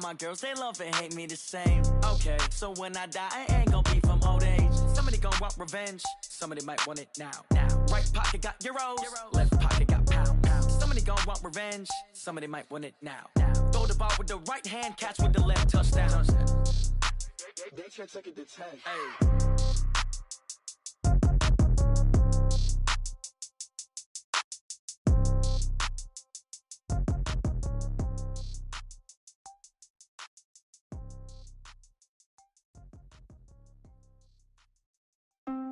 My girls, they love and hate me the same. Okay, so when I die, I ain't gonna be from old age. Somebody gon' want revenge, somebody might want it now. Right pocket got euros, left pocket got pounds. Somebody gon' want revenge, somebody might want it now. Throw the ball with the right hand, catch with the left, touchdown. They can't take it to 10. Hey.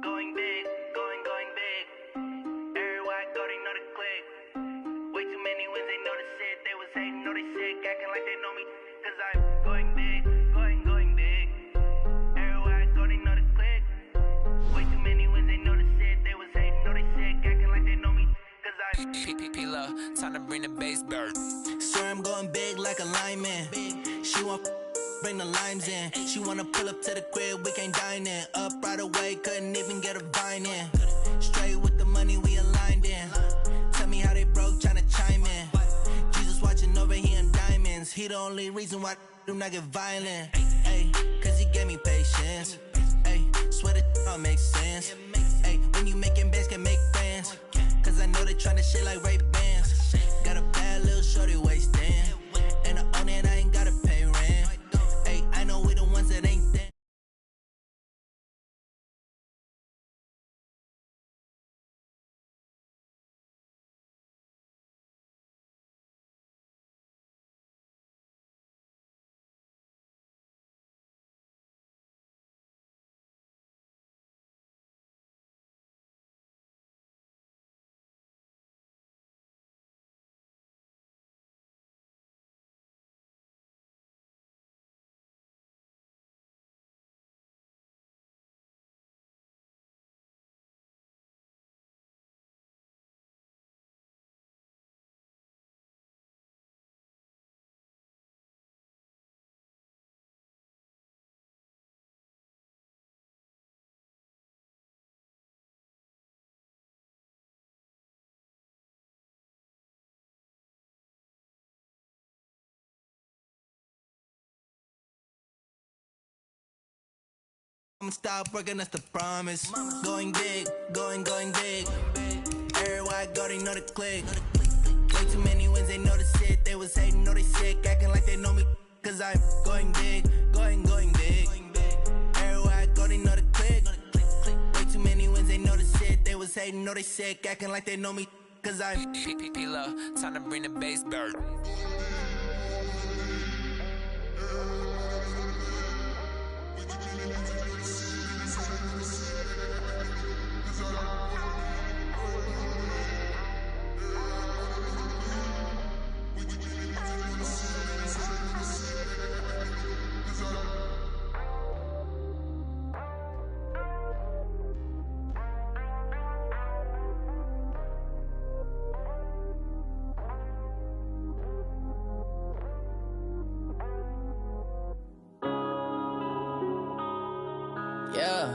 Going big, going big. Everywhere I go, they know the click. Way too many wins, they know the shit. They was hating, know they sick, acting like they know me. Cause I'm going big, going big. Everywhere I go, they know the click. Way too many wins, they know the shit. They was hating, know they sick, acting like they know me. Cause I'm P-P-P-Love, time to bring the bass bird. Sir, I'm going big like a lineman. She want bring the limes in. She wanna pull up to the crib, we can't dine in. Up right away, couldn't even get a vine in. Straight with the money we aligned in. Tell me how they broke, tryna chime in. Jesus watching over here in diamonds. He the only reason why do not get violent. Ay, cause he gave me patience. Ay, swear that all makes sense. Ay, when you making bands, can make friends. Cause I know they tryna shit like Ray Bans. Got a bad little shorty wasting. And I own it, I ain't gotta pay rent. Ay, I know we the ones that ain't there. I'ma stop working, that's the promise. Going big, going big. Everywhere I go, they know the click. Way too many wins, they know the shit. They was hating, know they sick, acting like they know me. Cause I'm going big, going big. Everywhere I go, they know the click. Way too many wins, they know the shit. They was hating, know they sick, acting like they know me. Cause I'm P-P-P-Love, time to bring the bass bird. Yeah.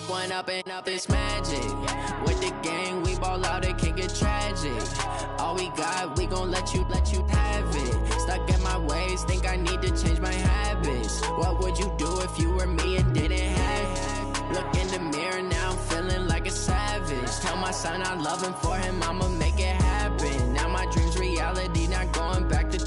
One up and up, it's magic. With the gang, we ball out, it can get tragic. All we got, we gon' let you have it. Stuck in my ways, think I need to change my habits. What would you do if you were me and didn't have it? Look in the mirror, now I'm feeling like a savage. Tell my son I love him, for him I'ma make it happen. Now my dream's reality, not going back to.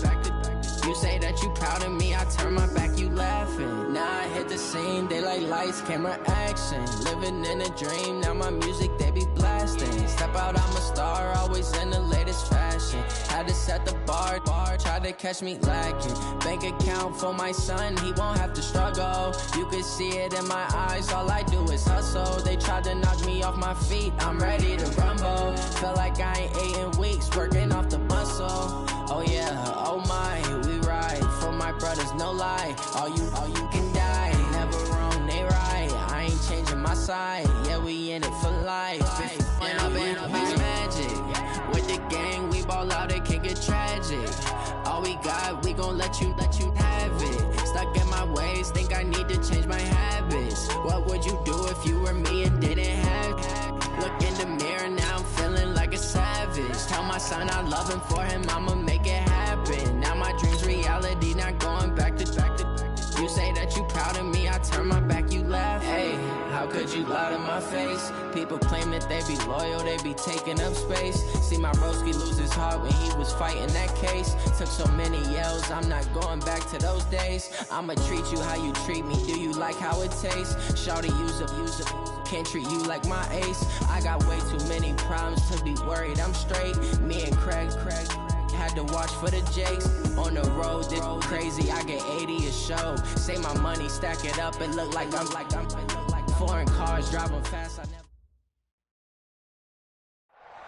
You say that you proud of me, I turn my back, you laughing. Now I hit the scene, they like lights, camera, action. Living in a dream, now my music, they be blasting. Step out, I'm a star, always in the latest fashion. Had to set the bar, try to catch me lacking. Bank account for my son, he won't have to struggle. You can see it in my eyes, all I do is hustle. They tried to knock me off my feet, I'm ready to rumble. Feel like I ain't ate in weeks, working off the muscle. Oh yeah, oh my, we ride for my brothers, no lie. All you can die, never wrong, they right. I ain't changing my side, yeah, we in it for life. And I've been magic. With the gang, we ball out, it can get tragic. All we got, we gon' let you have it. Stuck in my ways, think I need to change my habits. What would you do if you were me and didn't have it? Look in the mirror. son, I love him for him, I'ma make it happen. Now my dream's reality, not going back to. You say that you proud of me, I turn my back, you laugh. Hey, how could you lie to my face? People claim that they be loyal, they be taking up space. See my broski lose his heart when he was fighting that case. Took so many yells, I'm not going back to those days. I'ma treat you how you treat me, do you like how it tastes? Shawty, use up, can't treat you like my ace. I got way too many problems to be worried, I'm straight. Me and Craig had to watch for the Jakes. On the road, this crazy, I get 80 a show. Say my money, stack it up, it look like I'm foreign cars driving fast. I never.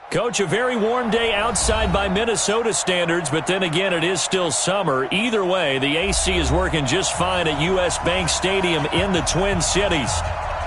Coach, a very warm day outside by Minnesota standards, but then again, it is still summer. Either way, the AC is working just fine at U.S. Bank Stadium in the Twin Cities.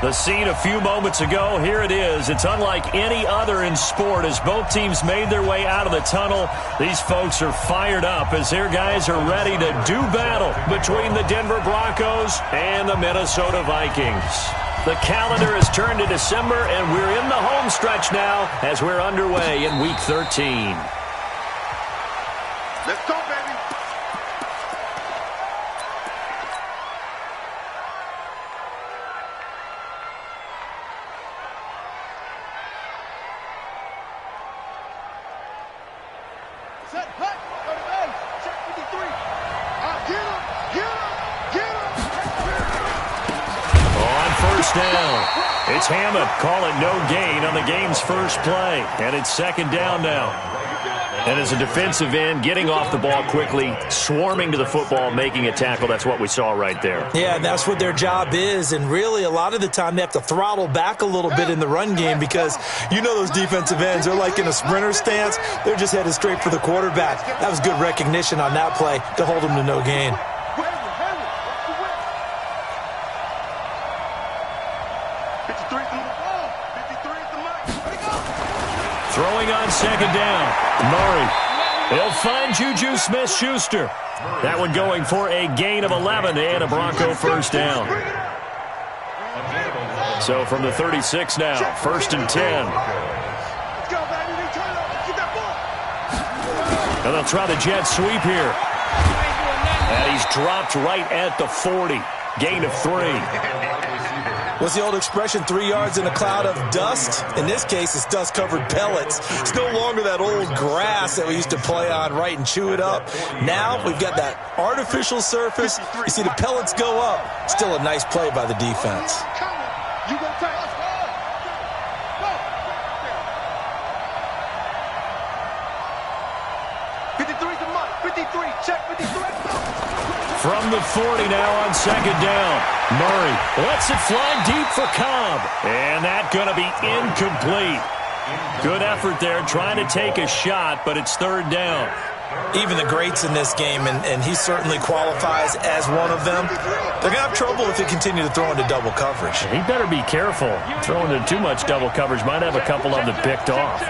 The scene a few moments ago, here it is. It's unlike any other in sport as both teams made their way out of the tunnel. These folks are fired up as their guys are ready to do battle between the Denver Broncos and the Minnesota Vikings. The calendar has turned to December, and we're in the home stretch now as we're underway in Week 13. Let's go, baby. Set, hut, go to base. Check 53. Get him. On first down, it's Hammond. Call it no gain on the game's first play. And it's second down now. And as a defensive end, getting off the ball quickly, swarming to the football, making a tackle, that's what we saw right there. Yeah, and that's what their job is. And really, a lot of the time, they have to throttle back a little bit in the run game because you know those defensive ends, they're like in a sprinter stance. They're just headed straight for the quarterback. That was good recognition on that play to hold them to no gain. Throwing on second down, Murray. He'll find Juju Smith-Schuster. That one going for a gain of 11 and a Bronco first down. So from the 36 now, first and 10. And they'll try the jet sweep here. And he's dropped right at the 40. Gain of 3. What's the old expression, 3 yards in a cloud of dust? In this case, it's dust-covered pellets. It's no longer that old grass that we used to play on, right, and chew it up. Now we've got that artificial surface. You see the pellets go up. Still a nice play by the defense. You go take. Go. 53's the mark. 53. Check 53. From the 40 now on second down. Murray lets it fly deep for Cobb. And that's going to be incomplete. Good effort there trying to take a shot, but it's third down. Even the greats in this game, and he certainly qualifies as one of them, they're going to have trouble if they continue to throw into double coverage. He better be careful. Throwing into too much double coverage might have a couple of them picked off.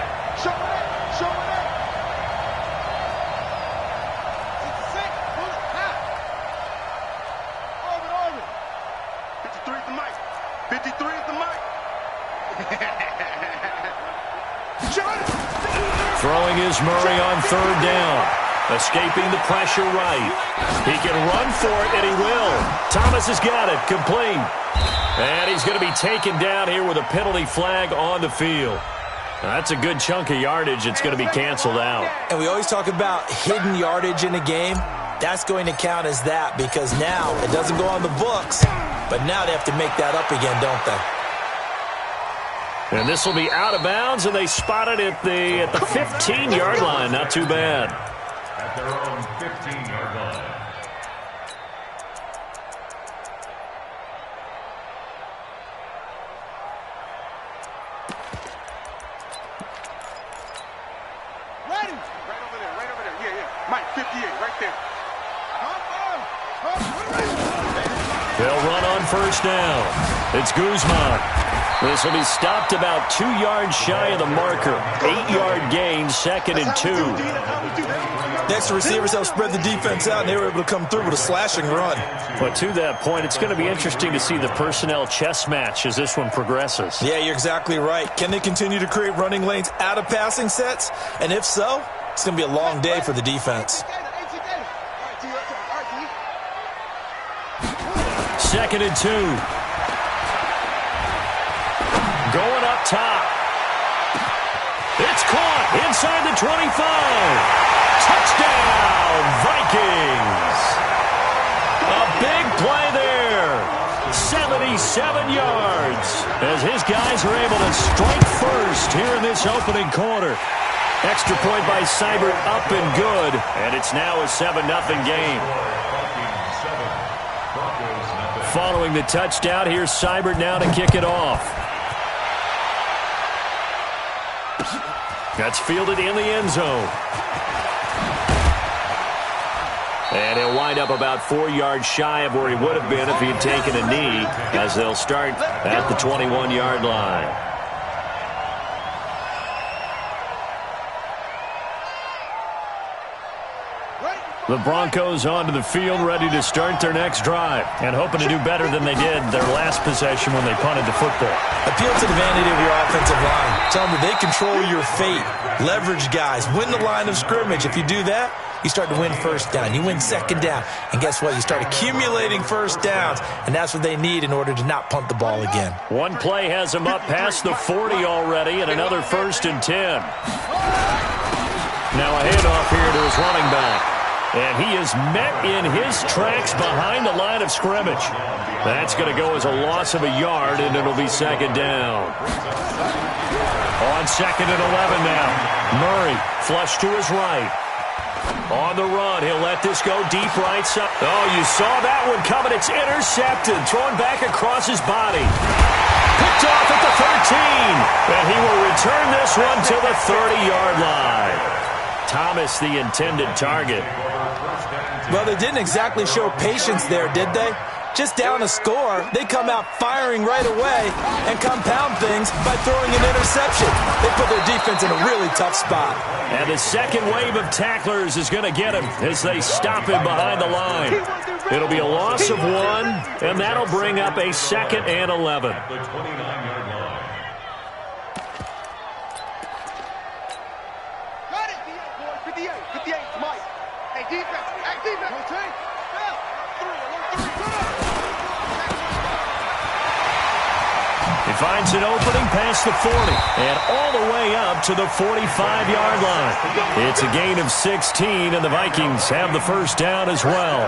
Throwing is Murray on third down. Escaping the pressure right. He can run for it, and he will. Thomas has got it. Complete. And he's going to be taken down here with a penalty flag on the field. That's a good chunk of yardage. It's going to be canceled out. And we always talk about hidden yardage in a game. That's going to count as that because now it doesn't go on the books, but now they have to make that up again, don't they? And this will be out of bounds, and they spot it at the 15-yard line. Not too bad. At their own 15-yard line. Ready? Right over there. Yeah. Mike, 58, right there. They'll run on first down. It's Guzman. This will be stopped about 2 yards shy of the marker. 8-yard gain, second and 2. The extra receivers helped spread the defense out, and they were able to come through with a slashing run. But to that point, it's going to be interesting to see the personnel chess match as this one progresses. Yeah, you're exactly right. Can they continue to create running lanes out of passing sets? And if so, it's going to be a long day for the defense. 2nd and 2. Going up top. It's caught inside the 25. Touchdown, Vikings. A big play there. 77 yards as his guys are able to strike first here in this opening quarter. Extra point by Seibert, up and good. And it's now a 7-0 game. Following the touchdown, here's Seibert now to kick it off. That's fielded in the end zone. And he'll wind up about 4 yards shy of where he would have been if he had taken a knee, as they'll start at the 21-yard line. The Broncos onto the field, ready to start their next drive, and hoping to do better than they did their last possession when they punted the football. Appeal to the vanity of your offensive line. Tell them that they control your fate. Leverage guys. Win the line of scrimmage. If you do that, you start to win first down. You win second down. And guess what? You start accumulating first downs, and that's what they need in order to not punt the ball again. One play has them up past the 40 already, and another 1st and 10. Now a handoff here to his running back. And he is met in his tracks behind the line of scrimmage. That's going to go as a loss of a yard, and it'll be 2nd down. On 2nd and 11 now. Murray flush to his right. On the run, he'll let this go deep right side. Oh, you saw that one coming. It's intercepted. Thrown back across his body. Picked off at the 13. And he will return this one to the 30-yard line. Thomas, the intended target. Well, they didn't exactly show patience there, did they? Just down a score, they come out firing right away and compound things by throwing an interception. They put their defense in a really tough spot. And the second wave of tacklers is going to get him as they stop him behind the line. It'll be a loss of 1, and that'll bring up a 2nd and 11. He finds an opening past the 40 and all the way up to the 45-yard line. It's a gain of 16, and the Vikings have the first down as well.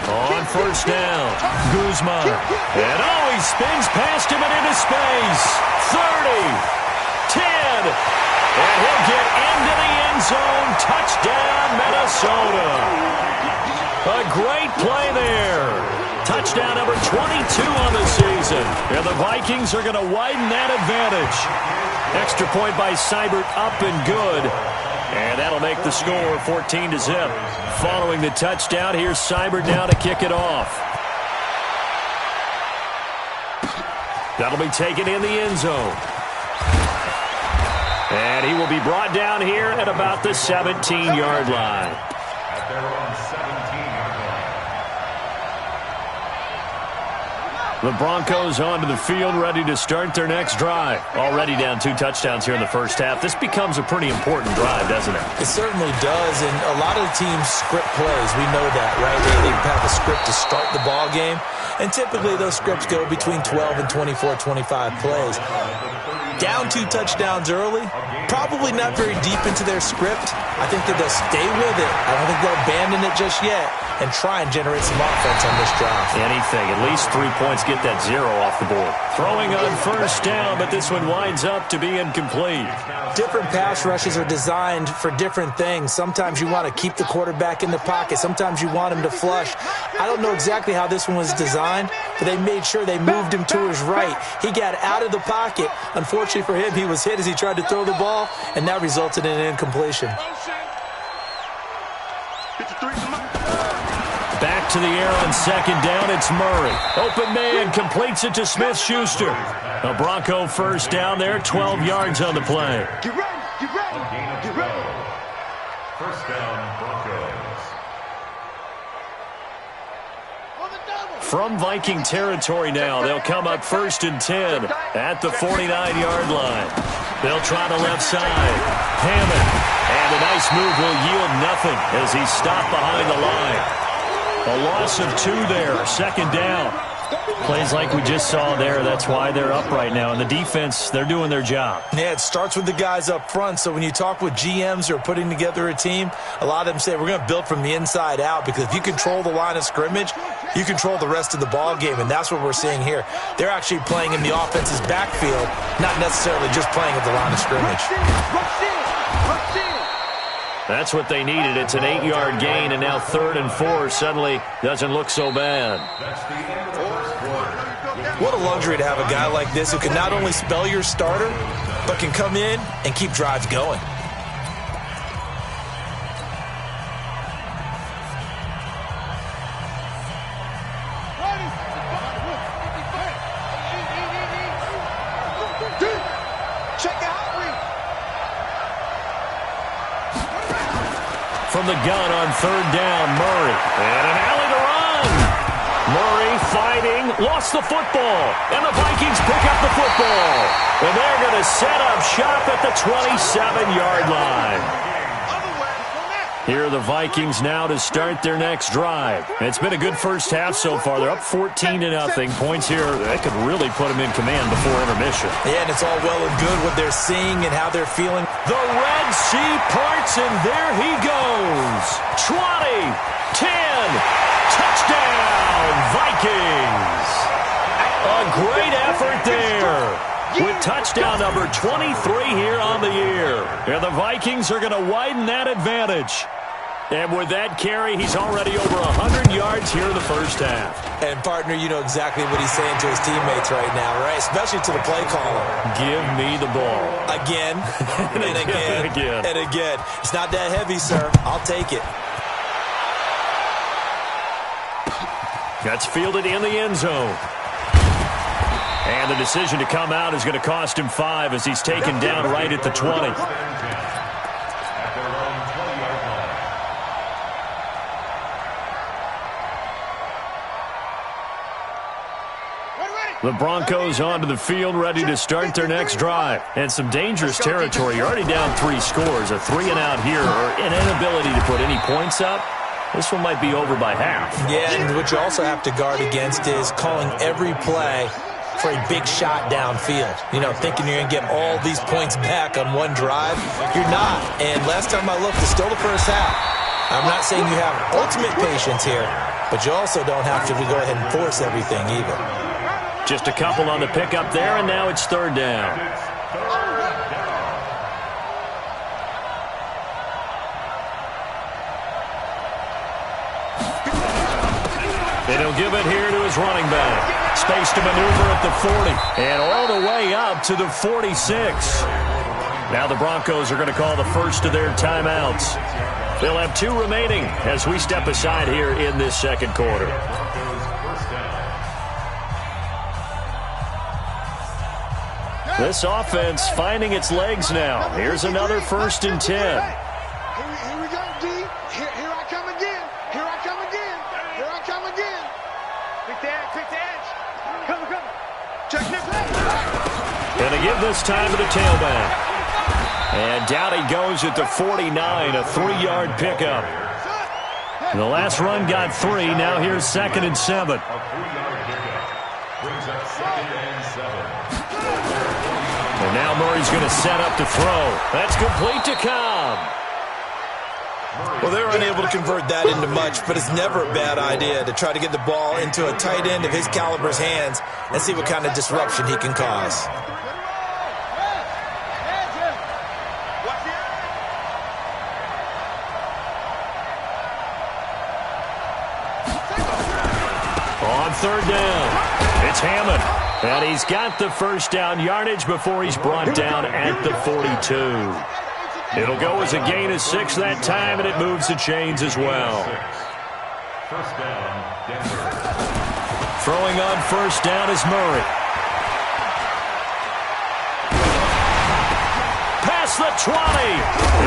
On first down, Guzman. And he spins past him and into space. 30, 10, and he'll get into the end zone. Touchdown, Minnesota. A great play there. Touchdown number 22 on the season. And the Vikings are going to widen that advantage. Extra point by Seibert, up and good. And that'll make the score 14-0. Following the touchdown, here's Seibert now to kick it off. That'll be taken in the end zone. And he will be brought down here at about the 17-yard line. At their own 17-yard line. The Broncos onto the field, ready to start their next drive. Already down 2 touchdowns here in the first half. This becomes a pretty important drive, doesn't it? It certainly does, and a lot of the teams script plays. We know that, right? They have a script to start the ball game, and typically those scripts go between 12 and 24, 25 plays. Down 2 touchdowns early, probably not very deep into their script. I think that they'll stay with it. I don't think they'll abandon it just yet and try and generate some offense on this drive. Anything, at least 3 points, get that 0 off the board. Throwing on first down, but this one winds up to be incomplete. Different pass rushes are designed for different things. Sometimes you want to keep the quarterback in the pocket. Sometimes you want him to flush. I don't know exactly how this one was designed, but they made sure they moved him to his right. He got out of the pocket. Unfortunately for him, he was hit as he tried to throw the ball, and that resulted in an incompletion. Back to the air on second down. It's Murray. Open man completes it to Smith-Schuster. A Bronco first down there, 12 yards on the play. Get ready, get ready, get ready. First down, Broncos. From Viking territory now, they'll come up 1st and 10 at the 49-yard line. They'll try the left side. Hammond. And a nice move will yield nothing as he's stopped behind the line. A loss of 2 there, second down. Plays like we just saw there, that's why they're up right now. And the defense, they're doing their job. Yeah, it starts with the guys up front. So when you talk with GMs who are putting together a team, a lot of them say we're going to build from the inside out, because if you control the line of scrimmage, you control the rest of the ball game, and that's what we're seeing here. They're actually playing in the offense's backfield, not necessarily just playing at the line of scrimmage. That's what they needed. It's an 8-yard gain, and now 3rd and 4 suddenly doesn't look so bad. What a luxury to have a guy like this who can not only spell your starter, but can come in and keep drives going. From the gun on 3rd down, Murray. And an alley to run. Murray fighting, lost the football. And the Vikings pick up the football. And they're going to set up shop at the 27-yard line. Here are the Vikings now to start their next drive. It's been a good first half so far. They're up 14-0. Points here, that could really put them in command before intermission. Yeah, and it's all well and good what they're seeing and how they're feeling. The Red Sea parts, and there he goes. 20, 10, touchdown, Vikings. A great effort there. With touchdown number 23 here on the year. And the Vikings are going to widen that advantage. And with that carry, he's already over 100 yards here in the first half. And, partner, you know exactly what he's saying to his teammates right now, right? Especially to the play caller. Give me the ball. Again, and again, and again. It's not that heavy, sir. I'll take it. That's fielded in the end zone. And the decision to come out is going to cost him 5 as he's taken down right at the 20. The Broncos onto the field, ready to start their next drive. And some dangerous territory. You're already down 3 scores. A 3-and-out here, or an inability to put any points up. This one might be over by half. Yeah, and what you also have to guard against is calling every play for a big shot downfield. You know, thinking you're going to get all these points back on one drive. You're not. And last time I looked, it's still the first half. I'm not saying you have ultimate patience here, but you also don't have to go ahead and force everything either. Just a couple on the pickup there, and now it's 3rd down. And he'll give it here to his running back. Space to maneuver at the 40. And all the way up to the 46. Now the Broncos are going to call the first of their timeouts. They'll have 2 remaining as we step aside here in this second quarter. This offense finding its legs now. Here's another 1st and 10. Here we go, D. Here I come again. Here I come again. Here I come again. Pick the edge. Pick the edge. Come. Check this out. Going to give this time to the tailback. And down he goes at the 49, a 3-yard pickup. The last run got 3. Now here's 2nd and 7. A 3-yard pickup brings up 2nd and 7. And now Murray's going to set up to throw. That's complete to Cobb. Well, they were unable to convert that into much, but it's never a bad idea to try to get the ball into a tight end of his caliber's hands and see what kind of disruption he can cause. On 3rd down, it's Hammond. And he's got the first down yardage before he's brought down at the 42. It'll go as a gain of 6 that time, and it moves the chains as well. First down, Denver. Throwing on first down is Murray. Past the 20.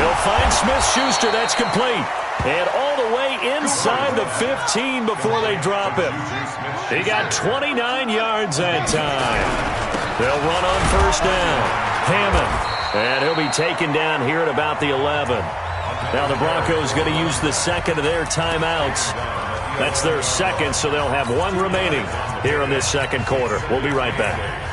He'll find Smith-Schuster. That's complete. And all the way inside the 15 before they drop him. He got 29 yards that time. They'll run on first down. Hammond. And he'll be taken down here at about the 11. Now the Broncos going to use the second of their timeouts. That's their second, so they'll have one remaining here in this second quarter. We'll be right back.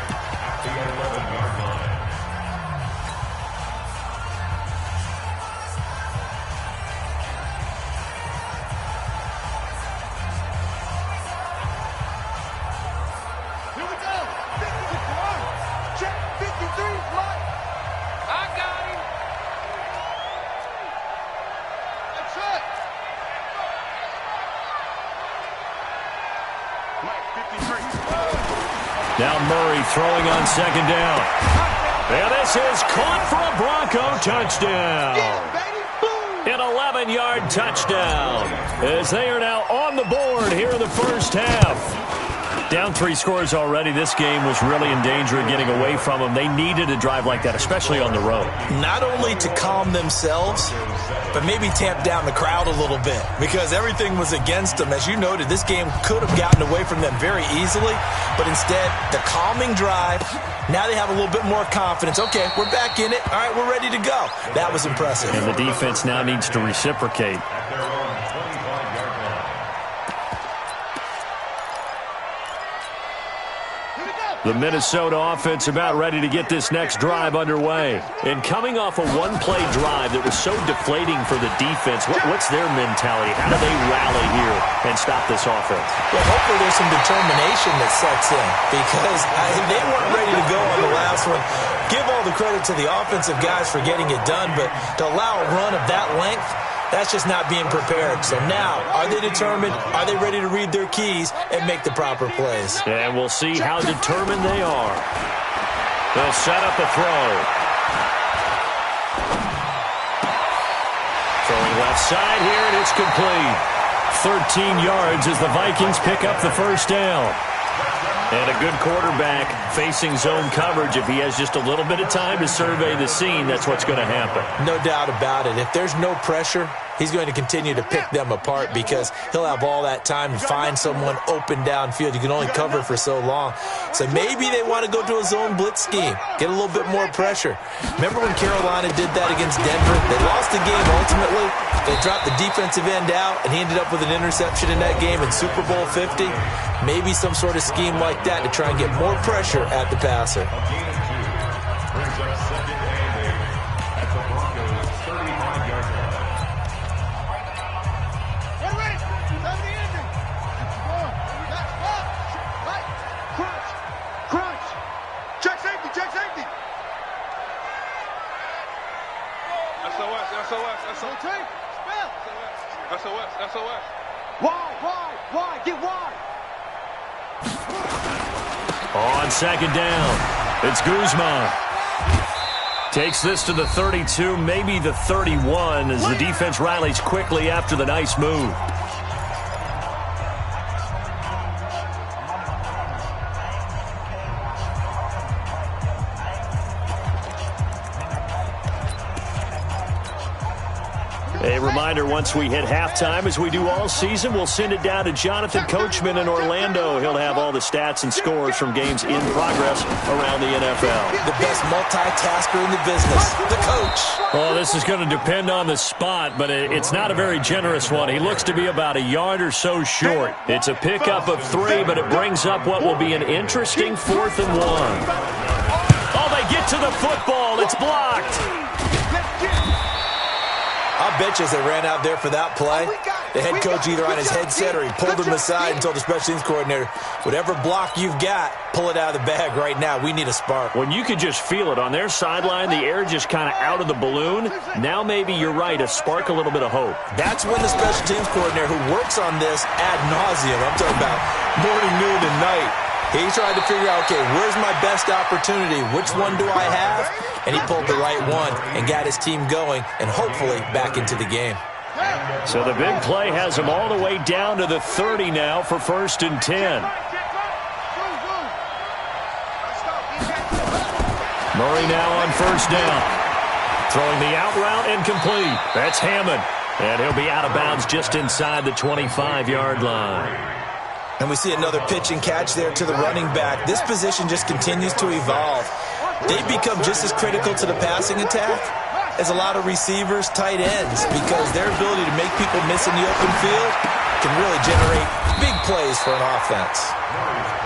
Now Murray throwing on second down. And this is caught for a Bronco touchdown. An 11-yard touchdown as they are now on the board here in the first half. Down 3 scores already. This game was really in danger of getting away from them. They needed a drive like that, especially on the road. Not only to calm themselves, but maybe tamp down the crowd a little bit because everything was against them. As you noted, this game could have gotten away from them very easily, but instead, the calming drive, now they have a little bit more confidence. Okay, we're back in it. All right, we're ready to go. That was impressive. And the defense now needs to reciprocate. The Minnesota offense about ready to get this next drive underway. And coming off a one-play drive that was so deflating for the defense, what's their mentality? How do they rally here and stop this offense? Well, hopefully there's some determination that sets in because they weren't ready to go on the last one. Give all the credit to the offensive guys for getting it done, but to allow a run of that length, that's just not being prepared. So now, are they determined? Are they ready to read their keys and make the proper plays? And we'll see how determined they are. They'll set up a throw. Throwing left side here, and it's complete. 13 yards as the Vikings pick up the first down. And a good quarterback facing zone coverage. If he has just a little bit of time to survey the scene, that's what's going to happen. No doubt about it. If there's no pressure, he's going to continue to pick them apart because he'll have all that time to find someone open downfield. You can only cover for so long. So maybe they want to go to a zone blitz scheme, get a little bit more pressure. Remember when Carolina did that against Denver? They lost the game ultimately. They dropped the defensive end out, and he ended up with an interception in that game in Super Bowl 50. Maybe some sort of scheme like that to try and get more pressure at the passer. Brings up second and 8 at the Broncos' 35-yard line. Get ready. Time the ending. Crunch. Crunch. Check safety. Check safety. SOS. SOS. SOS. Spell. SOS. SOS. Wide. Get wide. On second down, it's Guzman. Takes this to the 32, maybe the 31, as the defense rallies quickly after the nice move. A reminder, once we hit halftime, as we do all season, we'll send it down to Jonathan Coachman in Orlando. He'll have all the stats and scores from games in progress around the NFL. The best multitasker in the business, the coach. Oh, this is going to depend on the spot, but it's not a very generous one. He looks to be about a yard or so short. It's a pickup of 3, but it brings up what will be an interesting 4th and 1. Oh, they get to the football. It's blocked. I'll bet you as they ran out there for that play, the head coach either on his headset or he pulled him aside and told the special teams coordinator, whatever block you've got, pull it out of the bag right now. We need a spark. When you could just feel it on their sideline, the air just kind of out of the balloon. Now maybe you're right, a spark, a little bit of hope. That's when the special teams coordinator who works on this ad nauseum, I'm talking about morning, noon, and night, he tried to figure out, okay, where's my best opportunity? Which one do I have? And he pulled the right one and got his team going and hopefully back into the game. So the big play has them all the way down to the 30 now for 1st and 10. Murray now on 1st down. Throwing the out route incomplete. That's Hammond. And he'll be out of bounds just inside the 25-yard line. And we see another pitch and catch there to the running back. This position just continues to evolve. They become just as critical to the passing attack as a lot of receivers, tight ends, because their ability to make people miss in the open field can really generate big plays for an offense.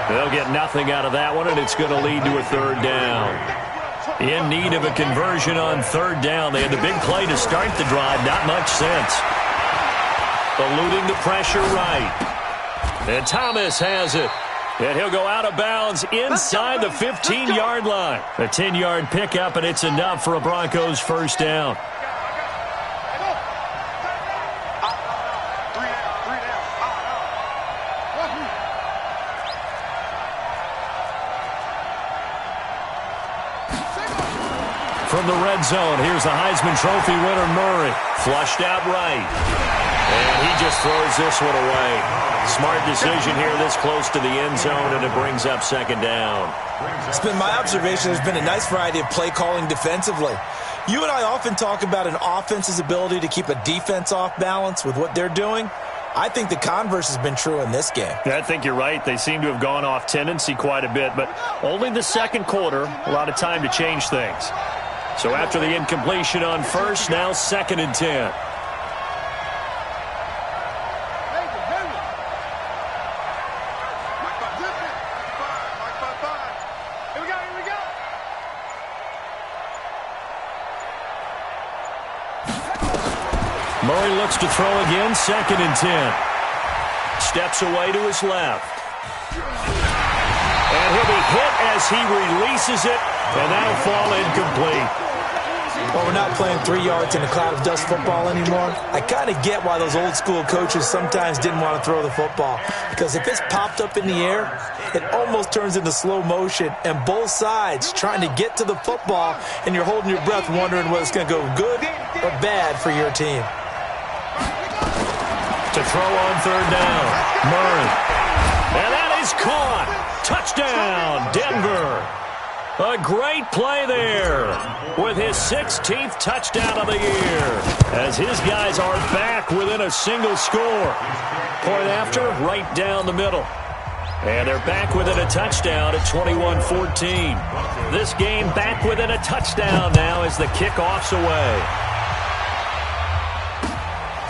They'll get nothing out of that one, and it's going to lead to a 3rd down. In need of a conversion on 3rd down. They had the big play to start the drive. Not much sense. Eluding the pressure right. And Thomas has it. And he'll go out of bounds inside the 15-yard line. A 10-yard pickup, and it's enough for a Broncos 1st down. From the red zone, here's the Heisman Trophy winner, Murray. Flushed out right. And he just throws this one away. Smart decision here this close to the end zone, and it brings up 2nd down. It's been my observation there's been a nice variety of play calling defensively. You and I often talk about an offense's ability to keep a defense off balance with what they're doing. I think the converse has been true in this game. Yeah, I think you're right. They seem to have gone off tendency quite a bit, but only the 2nd quarter, a lot of time to change things. So after the incompletion on 1st, now 2nd and 10. Murray looks to throw again, 2nd and 10. Steps away to his left. And he'll be hit as he releases it, and that'll fall incomplete. Well, we're not playing 3 yards in a cloud of dust football anymore. I kind of get why those old school coaches sometimes didn't want to throw the football. Because if it's popped up in the air, it almost turns into slow motion. And both sides trying to get to the football, and you're holding your breath wondering whether it's going to go good or bad for your team. To throw on 3rd down, Murray. And that is caught. Touchdown, Denver. A great play there with his 16th touchdown of the year as his guys are back within a single score. Point after, right down the middle. And they're back within a touchdown at 21-14. This game back within a touchdown now as the kickoff's away.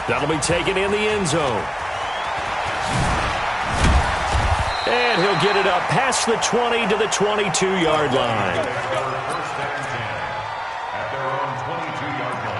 That'll be taken in the end zone. And he'll get it up past the 20 to the 22-yard line. First and 10 at their own 22-yard line.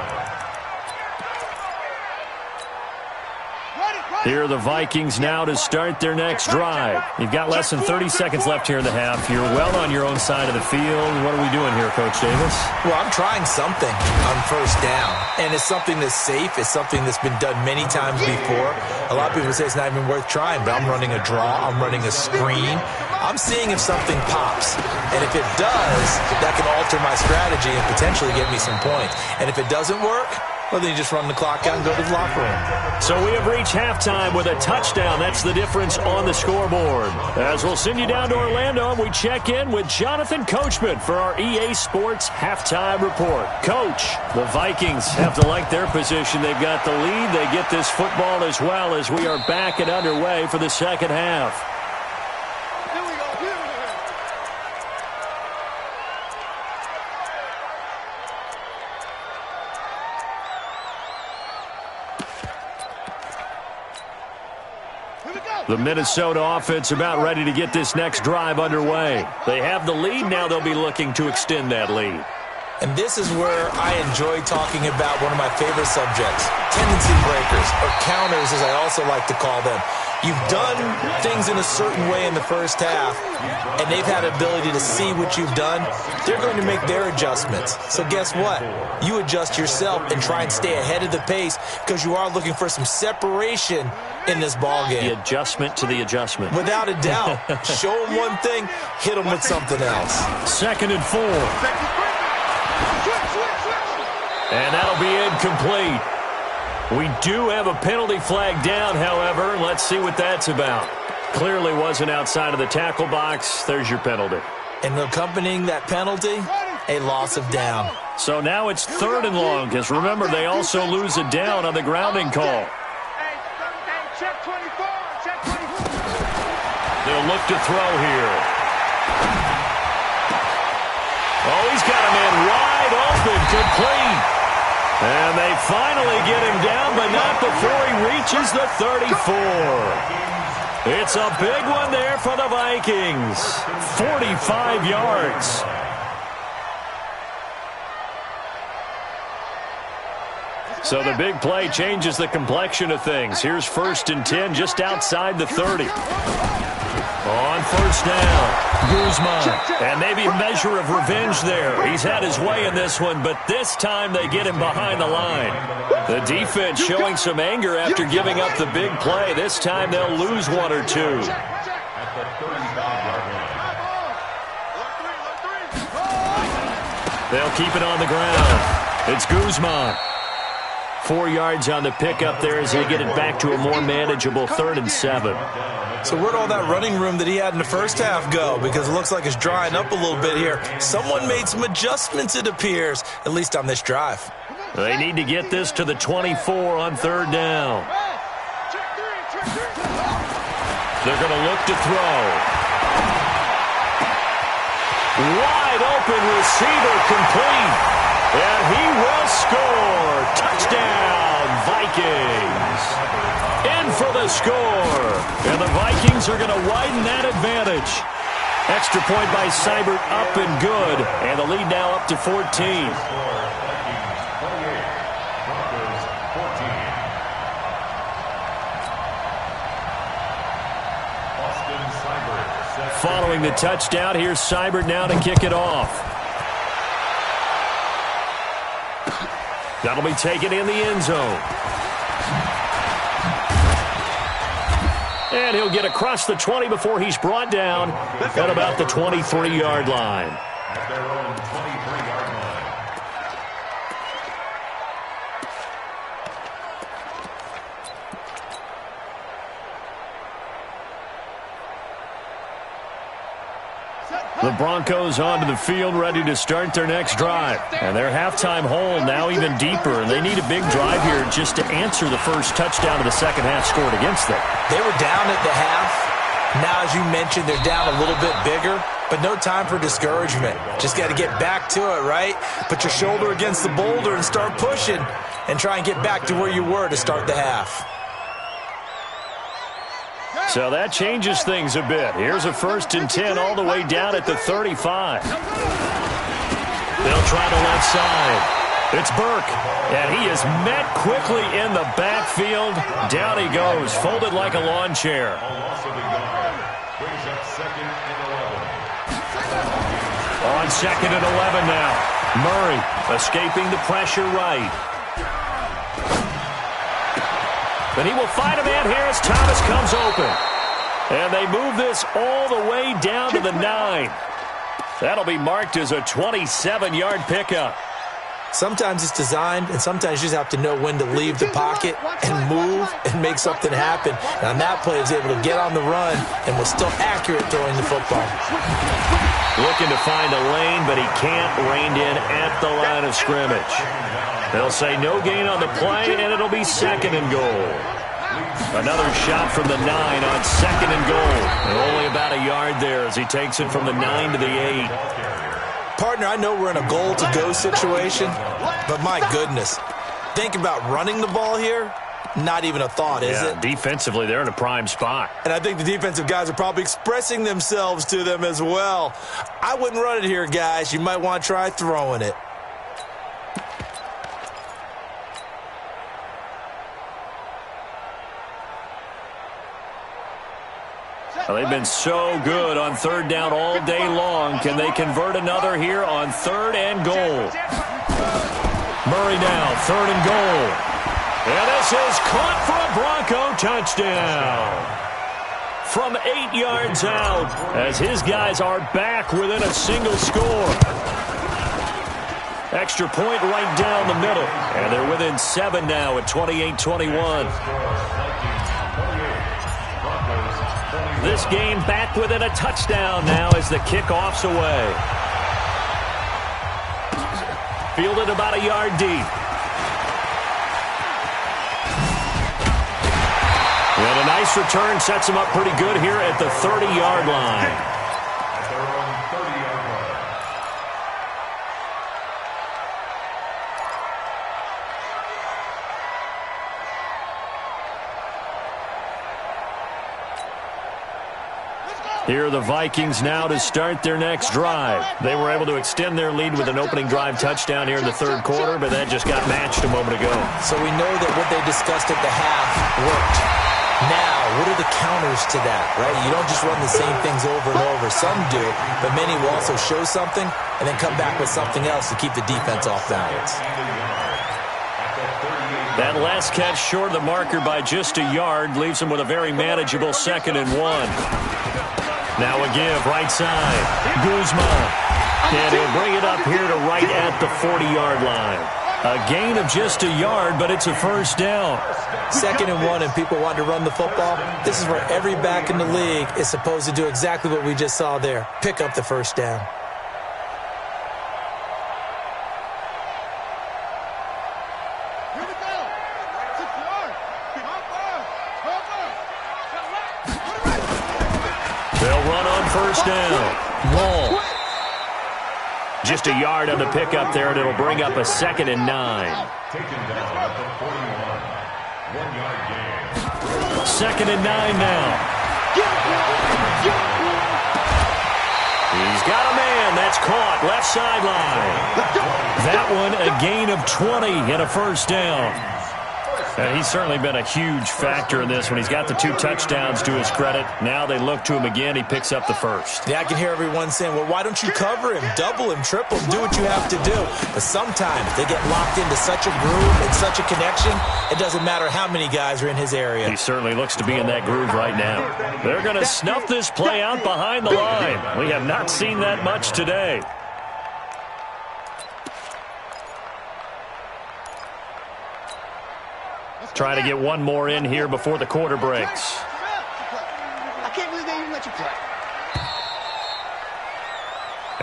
Here are the Vikings now to start their next drive. You've got less than 30 seconds left here in the half. You're well on your own side of the field. What are we doing here, Coach Davis? Well, I'm trying something on 1st down, and it's something that's safe. It's something that's been done many times before. A lot of people say it's not even worth trying, but I'm running a draw. I'm running a screen. I'm seeing if something pops, and if it does, that can alter my strategy and potentially get me some points. And if it doesn't work, well, then you just run the clock out and go to the locker room. So we have reached halftime with a touchdown. That's the difference on the scoreboard. As we'll send you down to Orlando, we check in with Jonathan Coachman for our EA Sports Halftime Report. Coach, the Vikings have to like their position. They've got the lead. They get this football as well as we are back and underway for the 2nd half. The Minnesota offense about ready to get this next drive underway. They have the lead. Now they'll be looking to extend that lead. And this is where I enjoy talking about one of my favorite subjects, tendency breakers, or counters as I also like to call them. You've done things in a certain way in the first half, and they've had the ability to see what you've done. They're going to make their adjustments. So guess what? You adjust yourself and try and stay ahead of the pace because you are looking for some separation in this ball game. The adjustment to the adjustment. Without a doubt. Show them one thing, hit them with something else. 2nd and 4. And that'll be incomplete. We do have a penalty flag down, however. Let's see what that's about. Clearly wasn't outside of the tackle box. There's your penalty. And accompanying that penalty, a loss of down. So now it's 3rd and long, because remember, they also lose a down on the grounding call. Check 24. Check 24. They'll look to throw here. Oh, he's got a man wide open, complete. And they finally get him down, but not before he reaches the 34. It's a big one there for the Vikings. 45 yards. So the big play changes the complexion of things. Here's 1st and 10 just outside the 30. On 1st down, Guzman. And maybe a measure of revenge there. He's had his way in this one, but this time they get him behind the line. The defense showing some anger after giving up the big play. This time they'll lose 1 or 2. They'll keep it on the ground. It's Guzman. 4 yards on the pickup there as they get it back to a more manageable 3rd and 7. So where'd all that running room that he had in the first half go? Because it looks like it's drying up a little bit here. Someone made some adjustments, it appears, at least on this drive. They need to get this to the 24 on 3rd down. They're going to look to throw. Wide open receiver, complete. And he will score. Touchdown, Vikings. In for the score. And the Vikings are going to widen that advantage. Extra point by Seibert, up and good. And the lead now up to 14. Following the touchdown, here's Seibert now to kick it off. That'll be taken in the end zone. And he'll get across the 20 before he's brought down at about the 23-yard line. At their own 23-yard line. The Broncos onto the field, ready to start their next drive. And their halftime hole now even deeper, and they need a big drive here just to answer the first touchdown of the second half scored against them. They were down at the half. Now, as you mentioned, they're down a little bit bigger, but no time for discouragement. Just got to get back to it, right? Put your shoulder against the boulder and start pushing and try and get back to where you were to start the half. So that changes things a bit. Here's a 1st and 10 all the way down at the 35. They'll try the left side. It's Burke, and he is met quickly in the backfield. Down he goes, folded like a lawn chair. On 2nd and 11 now. Murray escaping the pressure right. And he will find a man here as Thomas comes open. And they move this all the way down to the 9. That'll be marked as a 27-yard pickup. Sometimes it's designed, and sometimes you just have to know when to leave the pocket and move and make something happen. And on that play, he was able to get on the run and was still accurate throwing the football. Looking to find a lane, but he can't. Reined in at the line of scrimmage. They'll say no gain on the play, and it'll be 2nd and goal. Another shot from the 9 on 2nd and goal. And only about a yard there as he takes it from the 9 to the 8. Partner, I know we're in a goal-to-go situation, but my goodness, think about running the ball here. Not even a thought, is it? Defensively, they're in a prime spot. And I think the defensive guys are probably expressing themselves to them as well. I wouldn't run it here, guys. You might want to try throwing it. Well, they've been so good on 3rd down all day long. Can they convert another here on 3rd and goal? Murray now, 3rd and goal. And this is caught for a Bronco touchdown. From 8 yards out as his guys are back within a single score. Extra point right down the middle. And they're within 7 now at 28-21. This game back within a touchdown now as the kickoff's away. Fielded about a yard deep. And a nice return sets him up pretty good here at the 30-yard line. Here are the Vikings now to start their next drive. They were able to extend their lead with an opening drive touchdown here in the third quarter, but that just got matched a moment ago. So we know that what they discussed at the half worked. Now, what are the counters to that, right? You don't just run the same things over and over. Some do, but many will also show something and then come back with something else to keep the defense off balance. That last catch short of the marker by just a yard leaves him with a very manageable 2nd and 1. Now a give, right side. Guzman. And he'll bring it up here to right at the 40-yard line. A gain of just a yard, but it's a first down. 2nd and 1, and people want to run the football. This is where every back in the league is supposed to do exactly what we just saw there. Pick up the first down. They'll run on first down. Long. Just a yard on the pickup there, and it'll bring up a 2nd and 9. Taken down at the 41. 1-yard gain. 2nd and 9 now. He's got a man. That's caught. Left sideline. That one a gain of 20 and a first down. And he's certainly been a huge factor in this when he's got the 2 touchdowns to his credit. Now they look to him again. He picks up the first. Yeah, I can hear everyone saying, well, why don't you cover him, double him, triple him, do what you have to do. But sometimes they get locked into such a groove and such a connection, it doesn't matter how many guys are in his area. He certainly looks to be in that groove right now. They're going to snuff this play out behind the line. We have not seen that much today. Trying to get one more in here before the quarter breaks. I can't believe they even let you play.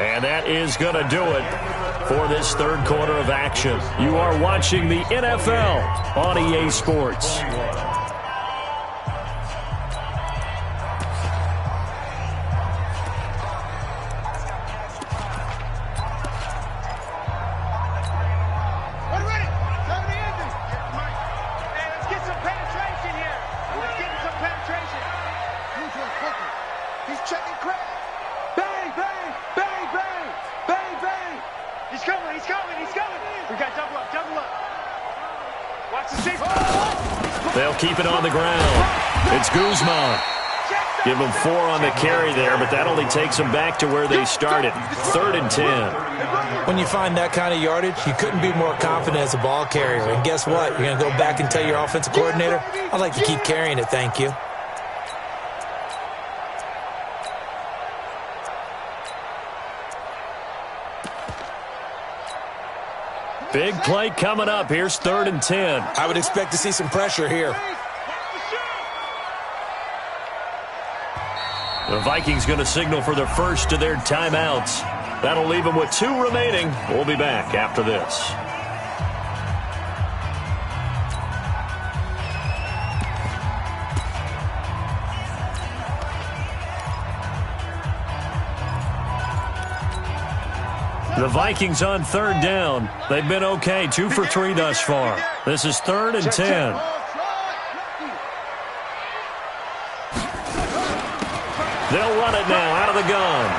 And that is going to do it for this third quarter of action. You are watching the NFL on EA Sports. They'll keep it on the ground. It's Guzman. Give them 4 on the carry there, but that only takes them back to where they started. 3rd and 10. When you find that kind of yardage, you couldn't be more confident as a ball carrier. And guess what? You're going to go back and tell your offensive coordinator, I'd like to keep carrying it, thank you. Big play coming up. Here's 3rd and 10. I would expect to see some pressure here. The Vikings going to signal for the first of their timeouts. That'll leave them with 2 remaining. We'll be back after this. The Vikings on 3rd down. They've been okay, 2 for 3 thus far. This is 3rd and 10. They'll run it now out of the gun.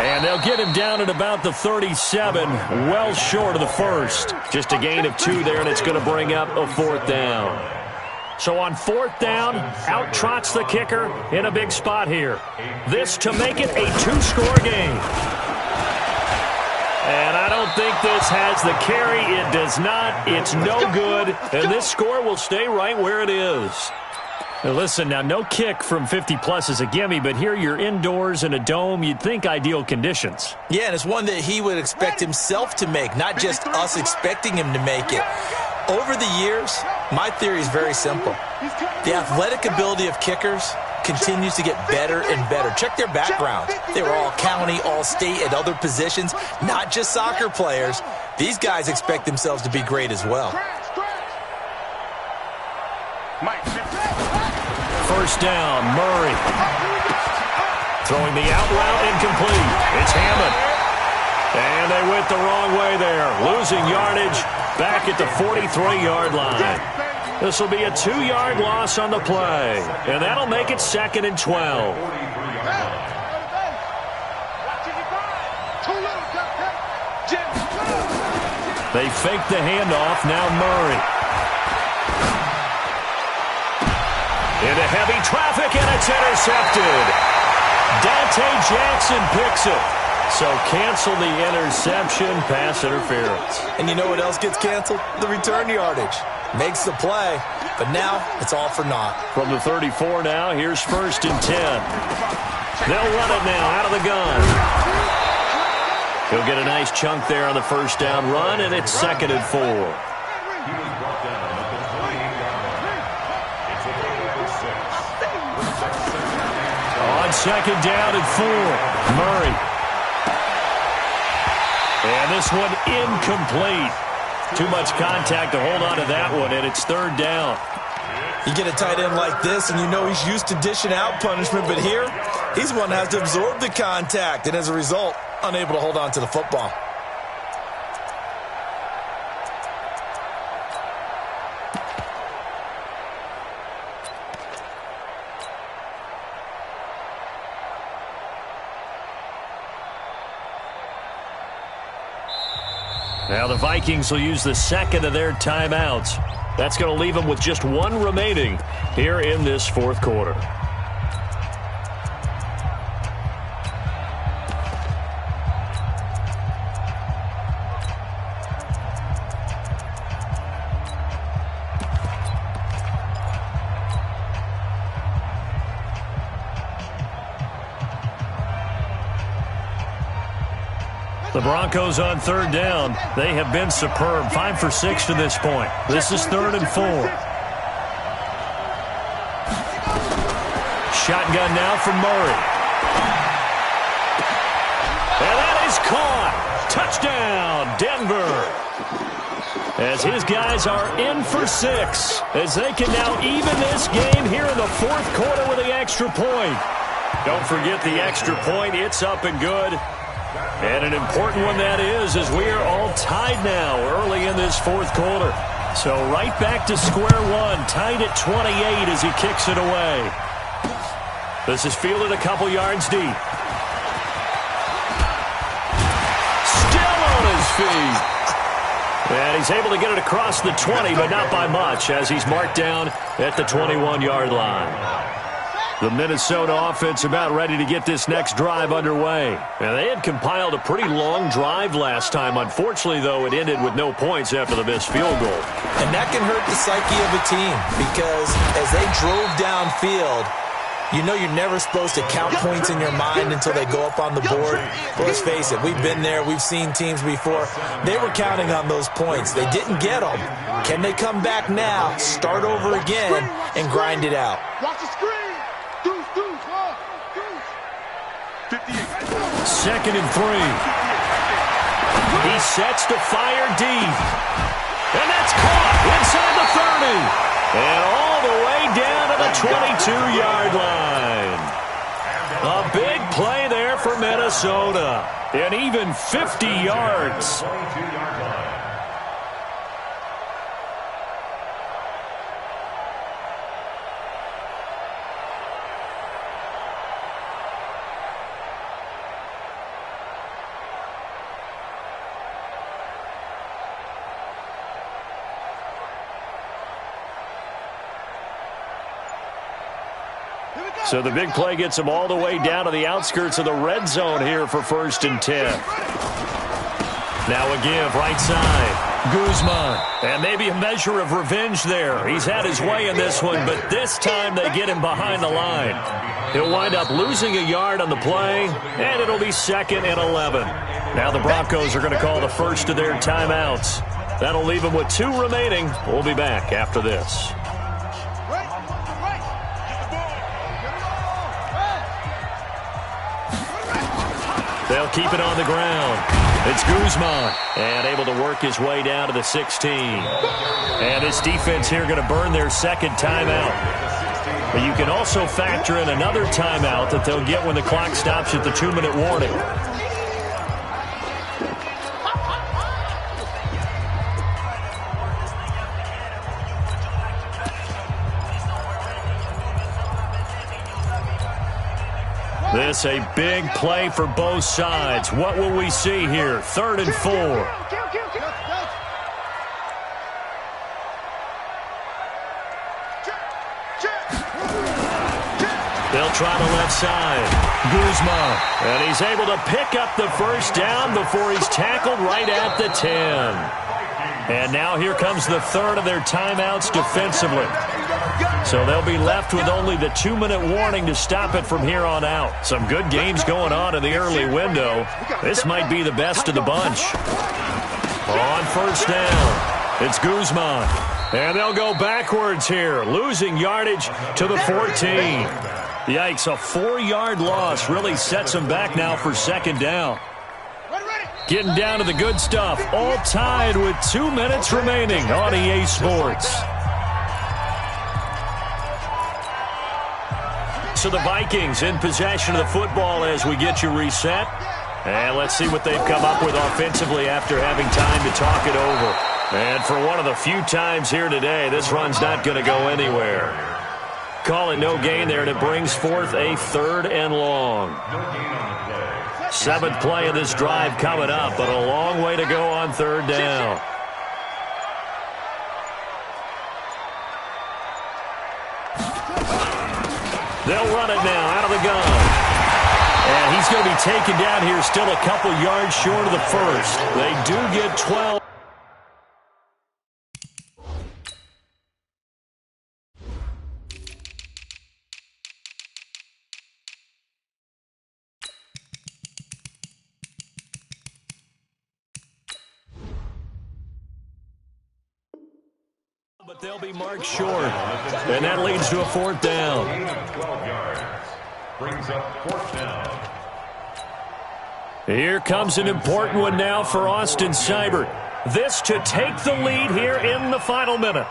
And they'll get him down at about the 37, well short of the first. Just a gain of 2 there, and it's going to bring up a 4th down. So on 4th down, out trots the kicker in a big spot here. This to make it a 2-score game. And I don't think this has the carry. It does not. It's no good. And this score will stay right where it is. Now listen, now no kick from 50-plus is a gimme, but here you're indoors in a dome. You'd think ideal conditions. Yeah, and it's one that he would expect himself to make, not just us expecting him to make it. Over the years, my theory is very simple. The athletic ability of kickers continues to get better and better. Check their background. They were all county, all state, at other positions, not just soccer players. These guys expect themselves to be great as well. First down, Murray. Throwing the out route incomplete. It's Hammond. And they went the wrong way there. Losing yardage back at the 43-yard line. This will be a 2-yard loss on the play. And that'll make it 2nd and 12. They fake the handoff. Now Murray. Into heavy traffic, and it's intercepted. Dante Jackson picks it. So cancel the interception, pass interference. And you know what else gets canceled? The return yardage. Makes the play, but now it's all for naught. From the 34 now, here's 1st and 10. They'll run it now out of the gun. He'll get a nice chunk there on the first down run, and it's 2nd and 4. On 2nd down and 4, Murray. And this one incomplete. Too much contact to hold on to that one, and it's 3rd down. You get a tight end like this, and you know he's used to dishing out punishment, but here, he's one that has to absorb the contact, and as a result, unable to hold on to the football. Now the Vikings will use the 2nd of their timeouts. That's going to leave them with just 1 remaining here in this 4th quarter. The Broncos on 3rd down. They have been superb. 5 for 6 to this point. This is 3rd and 4. Shotgun now from Murray. And that is caught. Touchdown, Denver. As his guys are in for 6. As they can now even this game here in the 4th quarter with the extra point. Don't forget the extra point. It's up and good. And an important one that is, as we are all tied now early in this 4th quarter. So right back to square one, tied at 28 as he kicks it away. This is fielded a couple yards deep. Still on his feet. And he's able to get it across the 20, but not by much, as he's marked down at the 21-yard line. The Minnesota offense about ready to get this next drive underway. And they had compiled a pretty long drive last time. Unfortunately, though, it ended with no points after the missed field goal. And that can hurt the psyche of a team because as they drove downfield, you know you're never supposed to count points in your mind until they go up on the board. But let's face it, we've been there. We've seen teams before. They were counting on those points. They didn't get them. Can they come back now, start over again, and grind it out? Watch the screen. 2nd and 3. He sets to fire deep. And that's caught inside the 30. And all the way down to the 22-yard line. A big play there for Minnesota. And even 50 yards. So the big play gets him all the way down to the outskirts of the red zone here for 1st and 10. Now a give right side. Guzman. And maybe a measure of revenge there. He's had his way in this one, but this time they get him behind the line. He'll wind up losing a yard on the play, and it'll be 2nd and 11. Now the Broncos are going to call the first of their timeouts. That'll leave them with 2 remaining. We'll be back after this. They'll keep it on the ground. It's Guzman, and able to work his way down to the 16. And this defense here going to burn their 2nd timeout. But you can also factor in another timeout that they'll get when the clock stops at the 2-minute warning. This a big play for both sides. What will we see here? 3rd and 4. They'll try the left side. Guzman. And he's able to pick up the first down before he's tackled right at the 10. And now here comes the 3rd of their timeouts defensively. So they'll be left with only the 2-minute warning to stop it from here on out. Some good games going on in the early window. This might be the best of the bunch. On first down, it's Guzman. And they'll go backwards here, losing yardage to the 14. Yikes, a 4-yard loss really sets them back now for 2nd down. Getting down to the good stuff, all tied with 2 minutes remaining on EA Sports. So the Vikings in possession of the football as we get you reset. And let's see what they've come up with offensively after having time to talk it over. And for one of the few times here today, this run's not going to go anywhere. Call it no gain there, and it brings forth a 3rd and long. 7th play of this drive coming up, but a long way to go on 3rd down. They'll run it now out of the gun. And he's going to be taken down here still a couple yards short of the first. They do get 12. But they'll be marked short, and that leads to a 4th down. 12 yards. Brings up 4th down. Here comes an important one now for Austin Seibert. This to take the lead here in the final minute.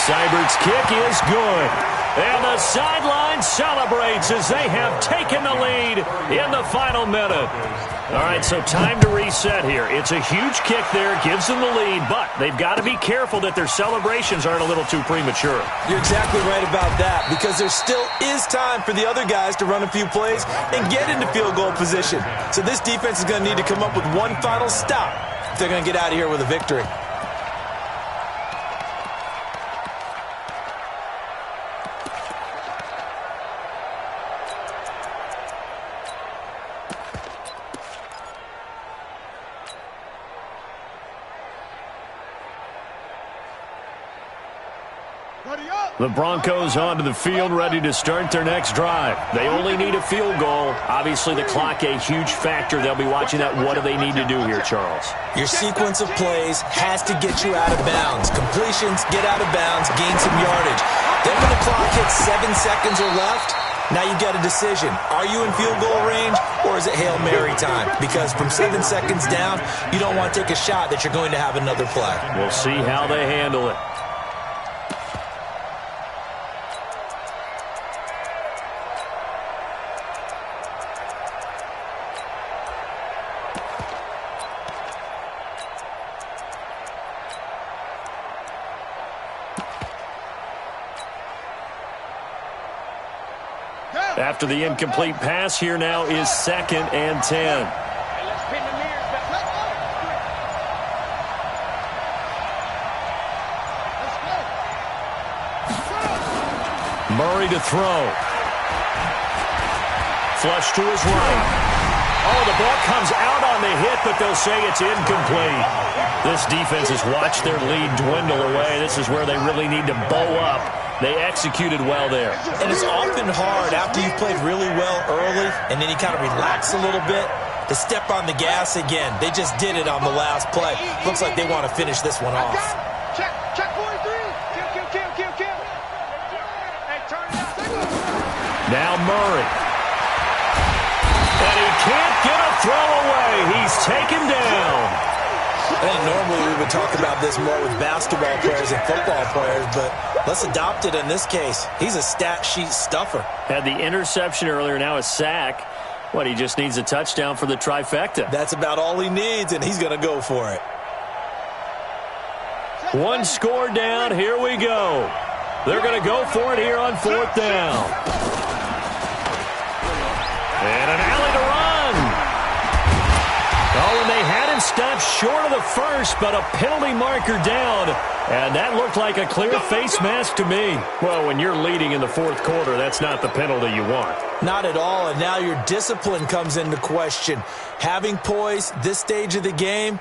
Seibert's kick is good. And the sideline celebrates as they have taken the lead in the final minute. All right, so time to reset here. It's a huge kick there, gives them the lead, but they've got to be careful that their celebrations aren't a little too premature. You're exactly right about that, because there still is time for the other guys to run a few plays and get into field goal position. So this defense is going to need to come up with one final stop if they're going to get out of here with a victory. The Broncos onto the field, ready to start their next drive. They only need a field goal. Obviously, the clock a huge factor. They'll be watching that. What do they need to do here, Charles? Your sequence of plays has to get you out of bounds. Completions, get out of bounds, gain some yardage. Then when the clock hits 7 seconds or left, now you got a decision. Are you in field goal range, or is it Hail Mary time? Because from 7 seconds down, you don't want to take a shot that you're going to have another play. We'll see how they handle it. After the incomplete pass, here now is 2nd and 10. Murray to throw. Flush to his right. Oh, the ball comes out on the hit, but they'll say it's incomplete. This defense has watched their lead dwindle away. This is where they really need to bow up. They executed well there. And it's often hard after you've played really well early and then you kind of relax a little bit to step on the gas again. They just did it on the last play. Looks like they want to finish this one off. Check 43. Kill. Hey, turn it out. Now Murray. And he can't get a throw away. He's taken down. I think normally we would talk about this more with basketball players and football players, but let's adopt it in this case. He's a stat sheet stuffer. Had the interception earlier, now a sack. What, he just needs a touchdown for the trifecta. That's about all he needs, and he's going to go for it. One score down, here we go. They're going to go for it here on 4th down. And an alley to run. Oh, and they had him stopped short of the first, but a penalty marker down. And that looked like a clear face mask to me. Well, when you're leading in the 4th quarter, that's not the penalty you want. Not at all, and now your discipline comes into question. Having poise this stage of the game,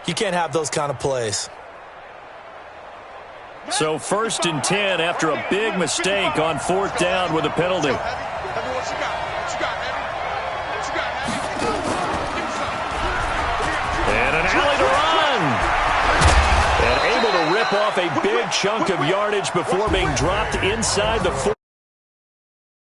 you can't have those kind of plays. So 1st and 10 after a big mistake on 4th down with a penalty. And an alley to run. And able to rip off a big chunk of yardage before being dropped inside the 4.